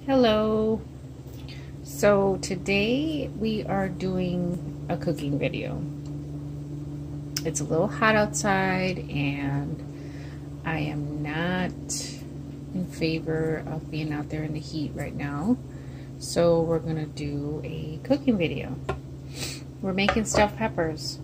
Hello. So today we are doing a cooking video. It's a little hot outside and I am not in favor of being out there in the heat right now. So we're gonna do a cooking video. We're making stuffed peppers.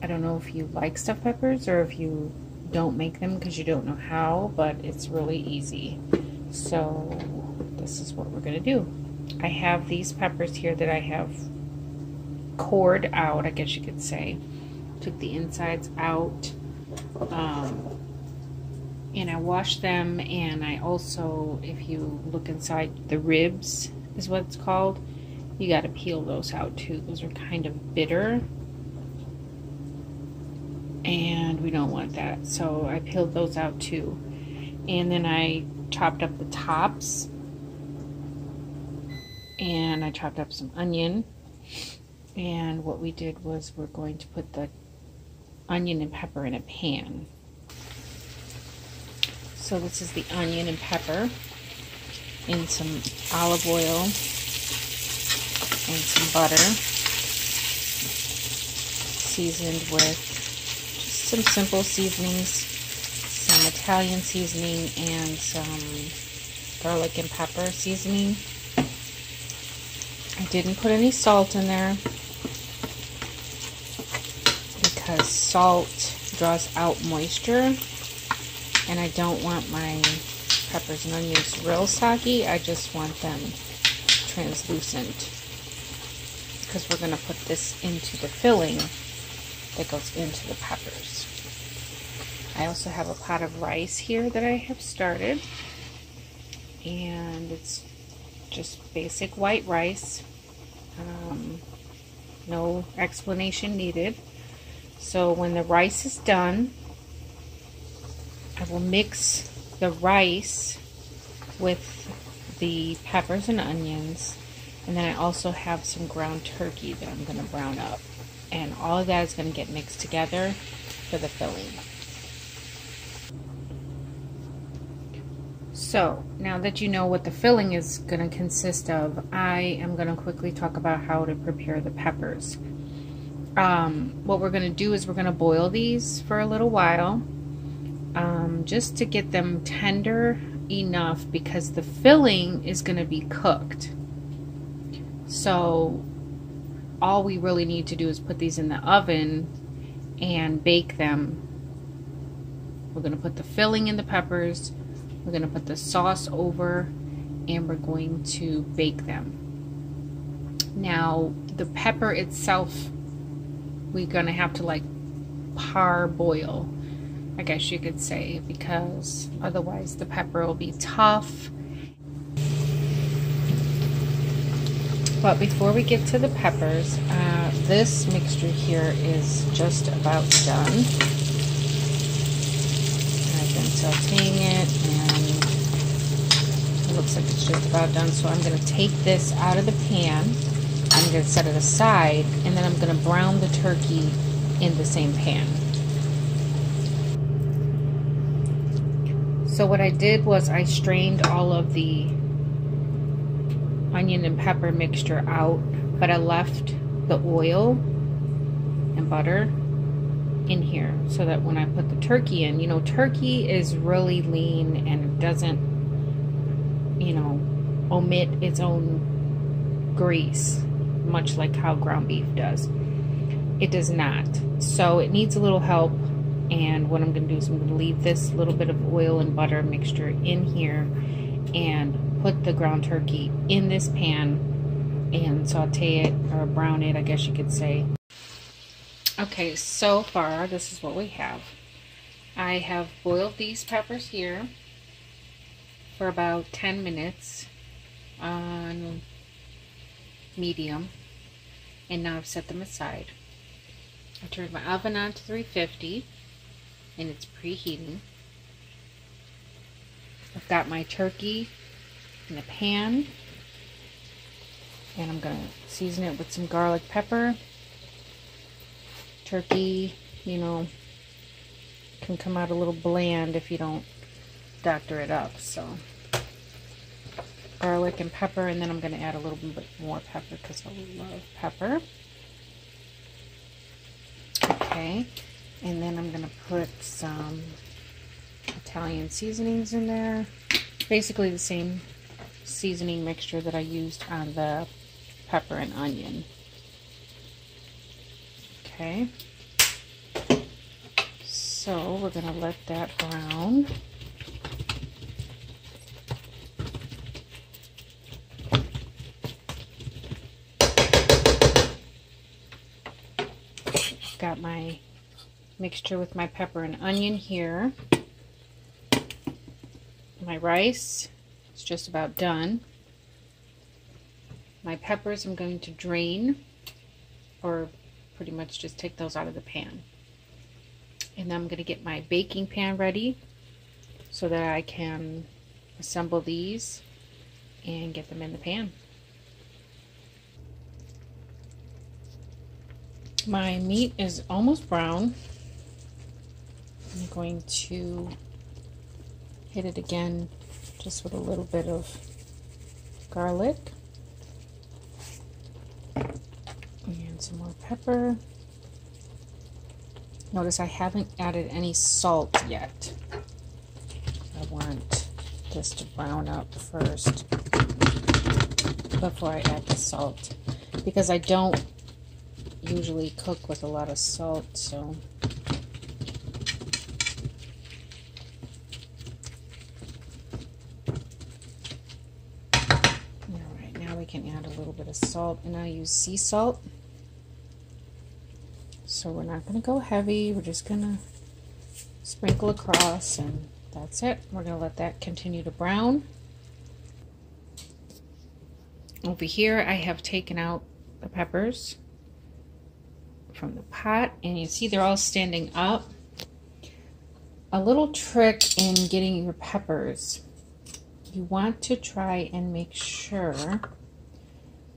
I don't know if you like stuffed peppers or if you don't make them because you don't know how, but it's really easy. So this is what we're going to do. I have these peppers here that I have cored out, I guess you could say. Took the insides out, and I washed them, and I also, if you look inside, the ribs is what it's called, you got to peel those out too. Those are kind of bitter, and we don't want that, so I peeled those out too. And then I chopped up the tops, and I chopped up some onion, and what we did was we're going to put the onion and pepper in a pan. So this is the onion and pepper in some olive oil and some butter, seasoned with just some simple seasonings, some Italian seasoning, and some garlic and pepper seasoning. I didn't put any salt in there because salt draws out moisture, and I don't want my peppers and onions real soggy. I just want them translucent because we're going to put this into the filling that goes into the peppers. I also have a pot of rice here that I have started, and it's just basic white rice, no explanation needed. So when the rice is done, I will mix the rice with the peppers and onions, and then I also have some ground turkey that I'm going to brown up, and all of that is going to get mixed together for the filling. So now that you know what the filling is going to consist of, I am going to quickly talk about how to prepare the peppers. What we're going to do is we're going to boil these for a little while, just to get them tender enough, because the filling is going to be cooked. So all we really need to do is put these in the oven and bake them. We're going to put the filling in the peppers, we're going to put the sauce over, and we're going to bake them. Now the pepper itself, we're going to have to like parboil, I guess you could say, because otherwise the pepper will be tough. But before we get to the peppers, this mixture here is just about done. I've been sauteing it, and it looks like it's just about done. So I'm going to take this out of the pan. I'm going to set it aside, and then I'm going to brown the turkey in the same pan. So what I did was I strained all of the onion and pepper mixture out, but I left the oil and butter in here so that when I put the turkey in, you know, turkey is really lean and it doesn't, you know, omit its own grease, much like how ground beef does. It does not. So it needs a little help, and what I'm going to do is I'm going to leave this little bit of oil and butter mixture in here and put the ground turkey in this pan and saute it, or brown it, I guess you could say. Okay, so far this is what we have. I have boiled these peppers here for about 10 minutes on medium, and now I've set them aside. I turned my oven on to 350 and it's preheating. I've got my turkey in the pan, and I'm going to season it with some garlic pepper. Turkey, you know, can come out a little bland if you don't doctor it up. So garlic and pepper, and then I'm going to add a little bit more pepper because I love pepper. Okay, and then I'm going to put some Italian seasonings in there. Basically the same seasoning mixture that I used on the pepper and onion. Okay, so we're going to let that brown. Got my mixture with my pepper and onion here. My rice is just about done. My peppers I'm going to drain, or pretty much just take those out of the pan. And then I'm going to get my baking pan ready so that I can assemble these and get them in the pan. My meat is almost brown. I'm going to hit it again just with a little bit of garlic and some more pepper. Notice I haven't added any salt yet. I want this to brown up first before I add the salt, because I don't usually cook with a lot of salt, so alright, now we can add a little bit of salt, and I use sea salt. So we're not going to go heavy, we're just going to sprinkle across, and that's it. We're going to let that continue to brown. Over here I have taken out the peppers from the pot, and you see they're all standing up. A little trick in getting your peppers, you want to try and make sure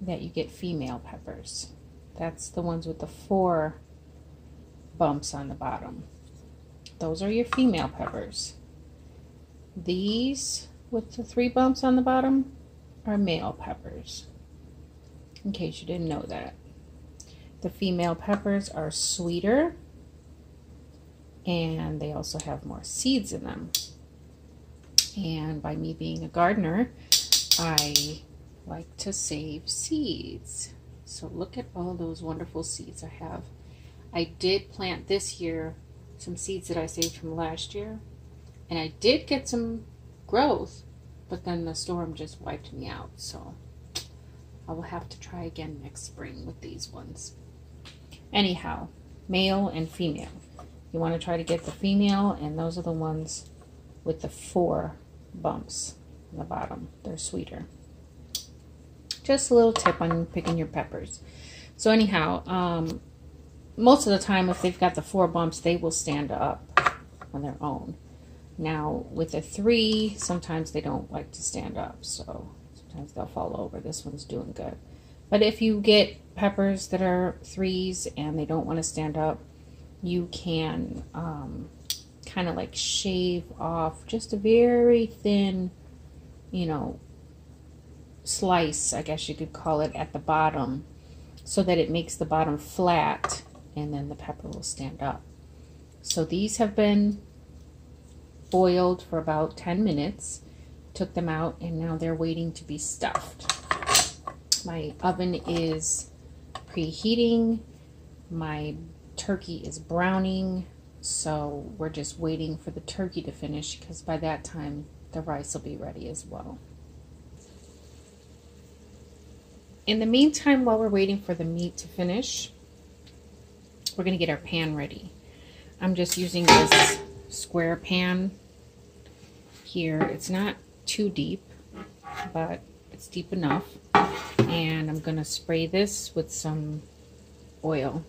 that you get female peppers. That's the ones with the 4 bumps on the bottom. Those are your female peppers. These with the 3 bumps on the bottom are male peppers, in case you didn't know that. The female peppers are sweeter, and they also have more seeds in them. And by me being a gardener, I like to save seeds. So look at all those wonderful seeds I have. I did plant this year some seeds that I saved from last year, and I did get some growth, but then the storm just wiped me out. So I will have to try again next spring with these ones. Anyhow, male and female. You want to try to get the female, and those are the ones with the 4 bumps on the bottom. They're sweeter. Just a little tip on picking your peppers. So anyhow, most of the time if they've got the 4 bumps, they will stand up on their own. Now with the 3, sometimes they don't like to stand up, so sometimes they'll fall over. This one's doing good. But if you get peppers that are 3s and they don't want to stand up, you can kind of like shave off just a very thin, you know, slice, I guess you could call it, at the bottom, so that it makes the bottom flat, and then the pepper will stand up. So these have been boiled for about 10 minutes. Took them out, and now they're waiting to be stuffed. My oven is preheating. My turkey is browning, so we're just waiting for the turkey to finish, because by that time the rice will be ready as well. In the meantime, while we're waiting for the meat to finish, we're going to get our pan ready. I'm just using this square pan here. It's not too deep, but it's deep enough. And I'm going to spray this with some oil.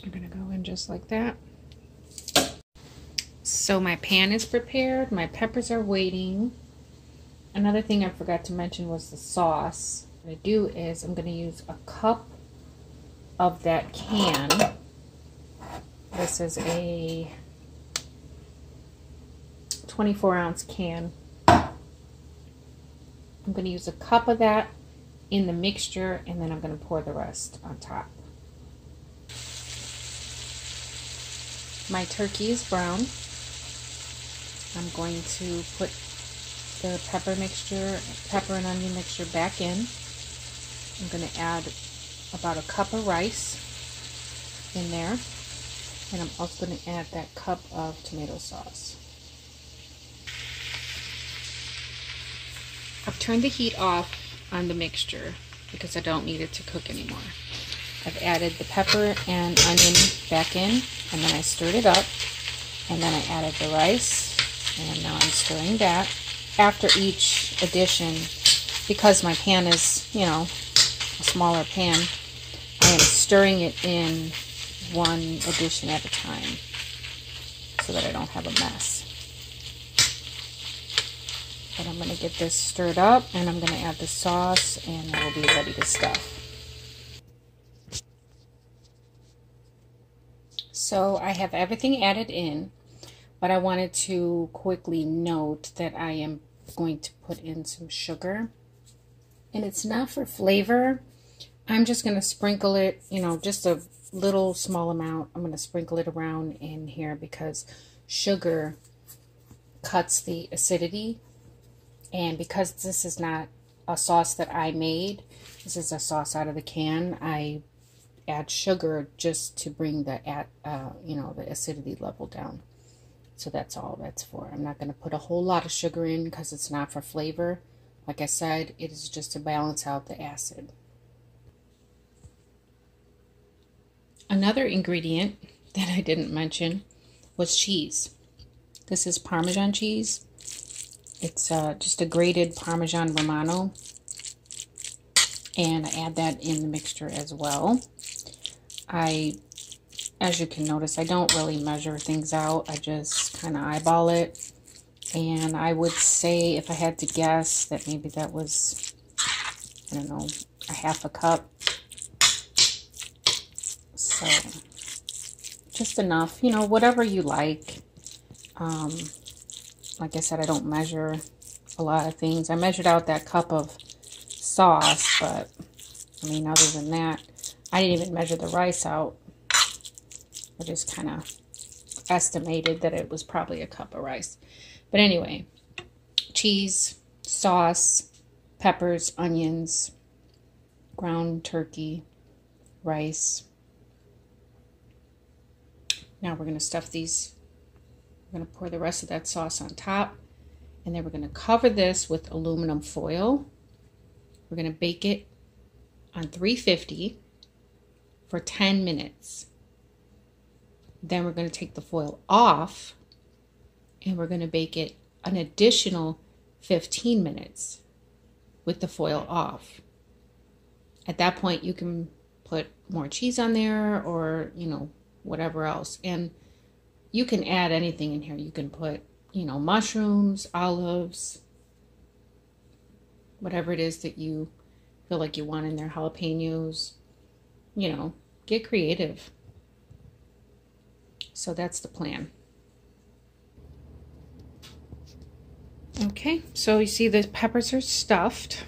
I'm going to go in just like that. So my pan is prepared. My peppers are waiting. Another thing I forgot to mention was the sauce. What I do is I'm going to use a cup of that can This is a 24-ounce can. I'm going to use a cup of that in the mixture, and then I'm going to pour the rest on top. My turkey is brown. I'm going to put the pepper and onion mixture back in. I'm going to add about a cup of rice in there, and I'm also going to add that cup of tomato sauce. I've turned the heat off on the mixture because I don't need it to cook anymore. I've added the pepper and onion back in, and then I stirred it up, and then I added the rice, and now I'm stirring that. After each addition, because my pan is, you know, a smaller pan, I am stirring it in one addition at a time so that I don't have a mess. But I'm going to get this stirred up, and I'm going to add the sauce, and it will be ready to stuff. So I have everything added in, but I wanted to quickly note that I am going to put in some sugar, and it's not for flavor. I'm just going to sprinkle it, you know, just a little small amount. I'm going to sprinkle it around in here because sugar cuts the acidity. And because this is not a sauce that I made, this is a sauce out of the can, I add sugar just to bring the you know, the acidity level down. So that's all that's for. I'm not going to put a whole lot of sugar in because it's not for flavor. Like I said, it is just to balance out the acid. Another ingredient that I didn't mention was cheese. This is Parmesan cheese. It's just a grated Parmesan Romano, and I add that in the mixture as well. As you can notice, I don't really measure things out. I just kind of eyeball it, and I would say, if I had to guess, that maybe that was, I don't know, a half a cup. So just enough, you know, whatever you like. Like I said, I don't measure a lot of things. I measured out that cup of sauce, but I mean, other than that, I didn't even measure the rice out. I just kind of estimated that it was probably a cup of rice. But anyway, cheese, sauce, peppers, onions, ground turkey, rice. Now we're going to stuff these. We're going to pour the rest of that sauce on top, and then we're going to cover this with aluminum foil. We're going to bake it on 350 for 10 minutes. Then we're going to take the foil off, and we're going to bake it an additional 15 minutes with the foil off. At that point, you can put more cheese on there, or, you know, whatever else. And you can add anything in here. You can put, you know, mushrooms, olives, whatever it is that you feel like you want in there, jalapenos, you know, get creative. So that's the plan. Okay, so you see the peppers are stuffed.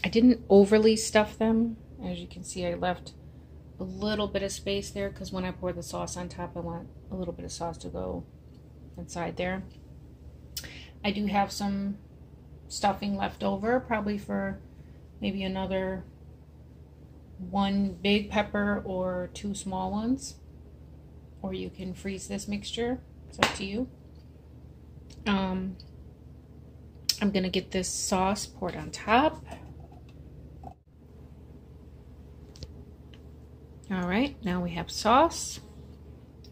I didn't overly stuff them. As you can see, I left a little bit of space there because when I pour the sauce on top, I want a little bit of sauce to go inside there. I do have some stuffing left over, probably for maybe another 1 big pepper or 2 small ones. Or you can freeze this mixture. It's up to you. I'm gonna get this sauce poured on top. All right, now we have sauce.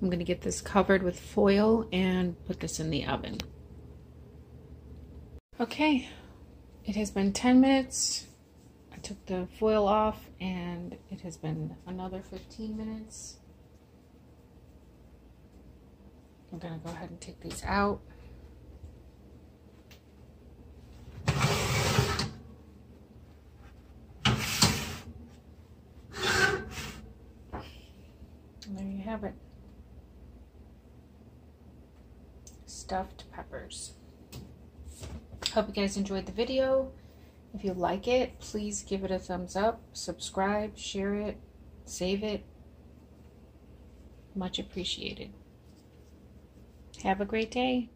I'm going to get this covered with foil and put this in the oven. Okay, it has been 10 minutes. I took the foil off, and it has been another 15 minutes. I'm going to go ahead and take these out. And there you have it. stuffed peppers. Hope you guys enjoyed the video. If you like it, please give it a thumbs up, subscribe, share it, save it. Much appreciated. Have a great day.